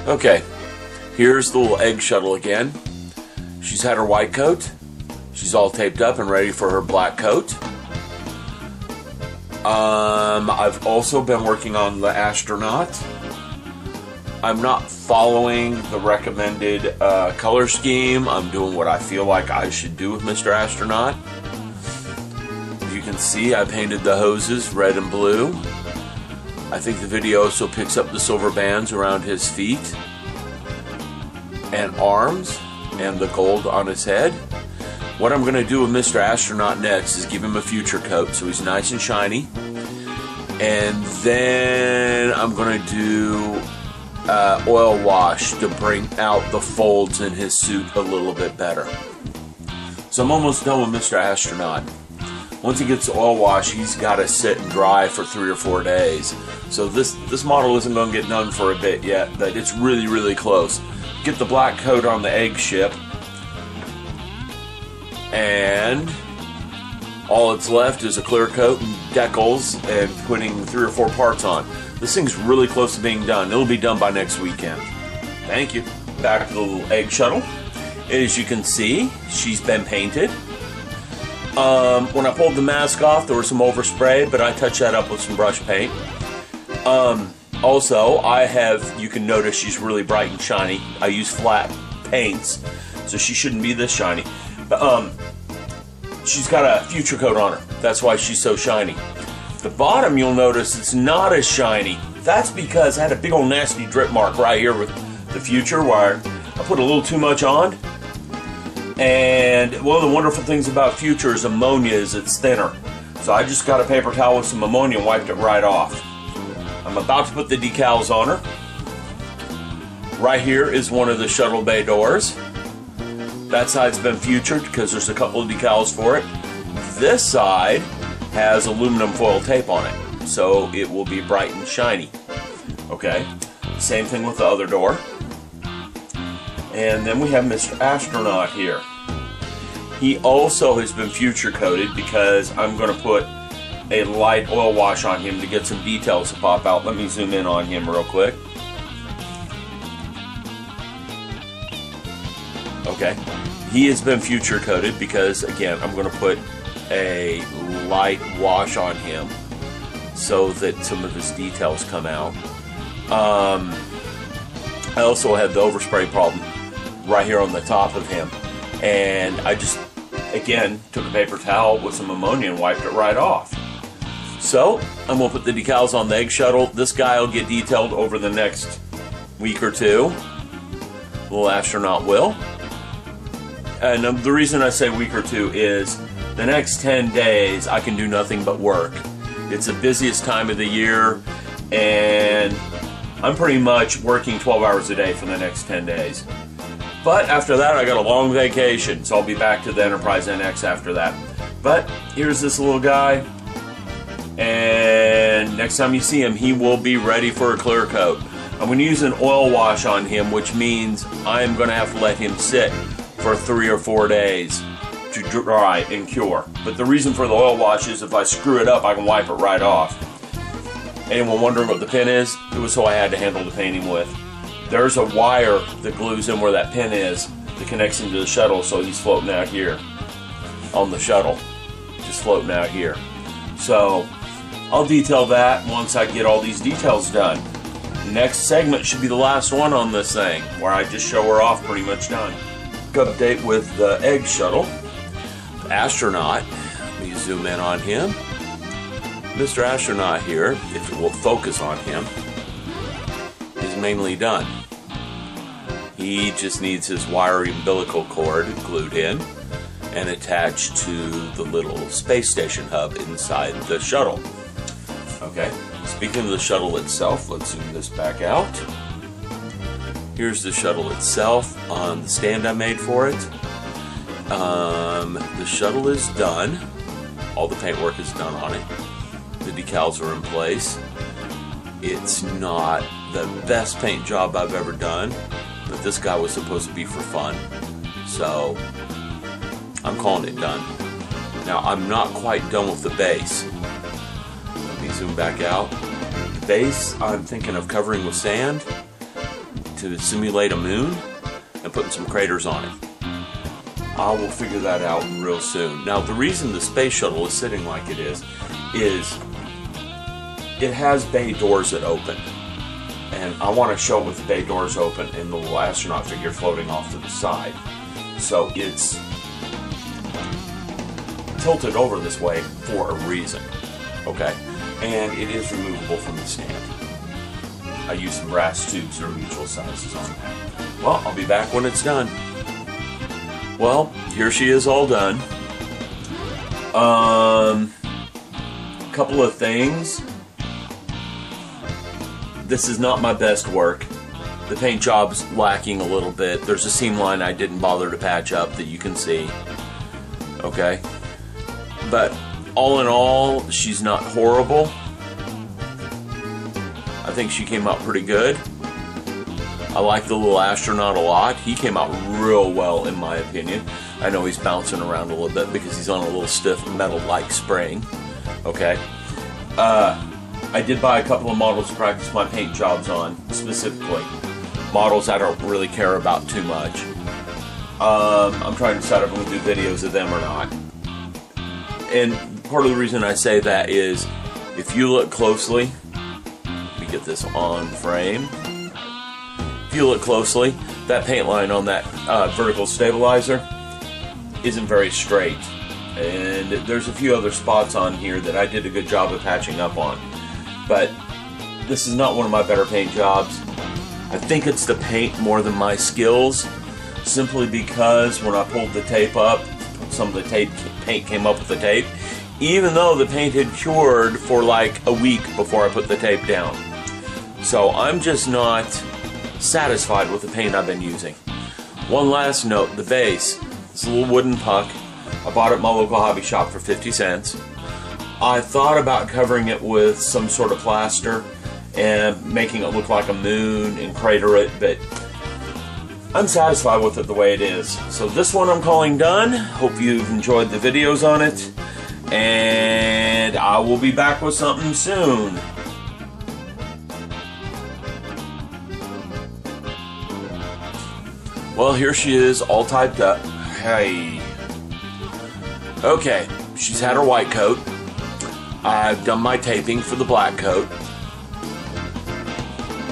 Okay, here's the little Egg Shuttle again. She's had her white coat. She's all taped up and ready for her black coat. I've also been working on the astronaut. I'm not following the recommended color scheme. I'm doing what I feel like I should do with Mr. Astronaut. You can see I painted the hoses red and blue. I think the video also picks up the silver bands around his feet and arms and the gold on his head. What I'm going to do with Mr. Astronaut next is give him a future coat so he's nice and shiny. And then I'm going to do oil wash to bring out the folds in his suit a little bit better. So I'm almost done with Mr. Astronaut. Once he gets oil wash, he's got to sit and dry for 3 or 4 days. So this model isn't going to get done for a bit yet, but it's really, really close. Get the black coat on the egg ship, and all that's left is a clear coat and decals and putting 3 or 4 parts on. This thing's really close to being done. It'll be done by next weekend. Thank you. Back to the little Egg Shuttle. As you can see, she's been painted. When I pulled the mask off, there was some overspray, but I touched that up with some brush paint. Also, you can notice she's really bright and shiny. I use flat paints, so she shouldn't be this shiny. But she's got a future coat on her. That's why she's so shiny. The bottom, you'll notice, it's not as shiny. That's because I had a big old nasty drip mark right here with the future where I put a little too much on. And one of the wonderful things about Future is ammonia is it's thinner. So I just got a paper towel with some ammonia and wiped it right off. I'm about to put the decals on her. Right here is one of the shuttle bay doors. That side's been Futured because there's a couple of decals for it. This side has aluminum foil tape on it, so it will be bright and shiny. Okay, same thing with the other door. And then we have Mr. Astronaut here. He also has been future coated because I'm going to put a light oil wash on him to get some details to pop out. Let me zoom in on him real quick. Okay, he has been future coated because, again, I'm going to put a light wash on him so that some of his details come out. I also had the overspray problem right here on the top of him, and I just, again, took a paper towel with some ammonia and wiped it right off. So I'm going to put the decals on the Egg Shuttle. This guy will get detailed over the next week or two. Little Astronaut will. And the reason I say week or two is the next 10 days I can do nothing but work. It's the busiest time of the year, and I'm pretty much working 12 hours a day for the next 10 days. But after that, I got a long vacation, so I'll be back to the Enterprise NX after that. But here's this little guy, and next time you see him, he will be ready for a clear coat. I'm going to use an oil wash on him, which means I'm going to have to let him sit for 3 or 4 days to dry and cure. But the reason for the oil wash is if I screw it up, I can wipe it right off. Anyone wondering what the pin is? It was so I had to handle the painting with. There's a wire that glues in where that pin is that connects him to the shuttle, so he's floating out here on the shuttle. Just floating out here. So I'll detail that once I get all these details done. Next segment should be the last one on this thing, where I just show her off pretty much done. Update with the Egg Shuttle. Astronaut, let me zoom in on him. Mr. Astronaut here, if it will focus on him, is mainly done. He just needs his wiry umbilical cord glued in and attached to the little space station hub inside the shuttle. Okay, speaking of the shuttle itself, let's zoom this back out. Here's the shuttle itself on the stand I made for it. The shuttle is done. All the paintwork is done on it. The decals are in place. It's not the best paint job I've ever done, but this guy was supposed to be for fun. So I'm calling it done. Now I'm not quite done with the base. Let me zoom back out. The base I'm thinking of covering with sand to simulate a moon and putting some craters on it. I will figure that out real soon. Now, the reason the space shuttle is sitting like it is it has bay doors that open. And I want to show it with the bay doors open and the little astronaut figure floating off to the side. So it's tilted over this way for a reason. Okay? And it is removable from the stand. I use some brass tubes that are mutual sizes on that. Well, I'll be back when it's done. Well, here she is all done. Couple of things. This is not my best work. The paint job's lacking a little bit. There's a seam line I didn't bother to patch up that you can see. Okay? But all in all, she's not horrible. I think she came out pretty good. I like the little astronaut a lot. He came out real well in my opinion. I know he's bouncing around a little bit because he's on a little stiff metal-like spring. Okay. I did buy a couple of models to practice my paint jobs on, specifically. Models I don't really care about too much. I'm trying to decide if I'm going to do videos of them or not. And part of the reason I say that is, if you look closely, let me get this on frame. If you look closely, that paint line on that vertical stabilizer isn't very straight. And there's a few other spots on here that I did a good job of patching up on. But this is not one of my better paint jobs. I think it's the paint more than my skills, simply because when I pulled the tape up, some of the paint came up with the tape, even though the paint had cured for like a week before I put the tape down. So I'm just not satisfied with the paint I've been using. One last note, the base. It's a little wooden puck. I bought it at my local hobby shop for 50 cents. I thought about covering it with some sort of plaster and making it look like a moon and crater it, but I'm satisfied with it the way it is. So this one I'm calling done. Hope you've enjoyed the videos on it, and I will be back with something soon. Well, here she is, all typed up. Hey. Okay, she's had her white coat. I've done my taping for the black coat.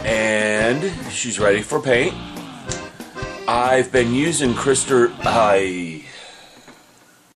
And she's ready for paint. I've been using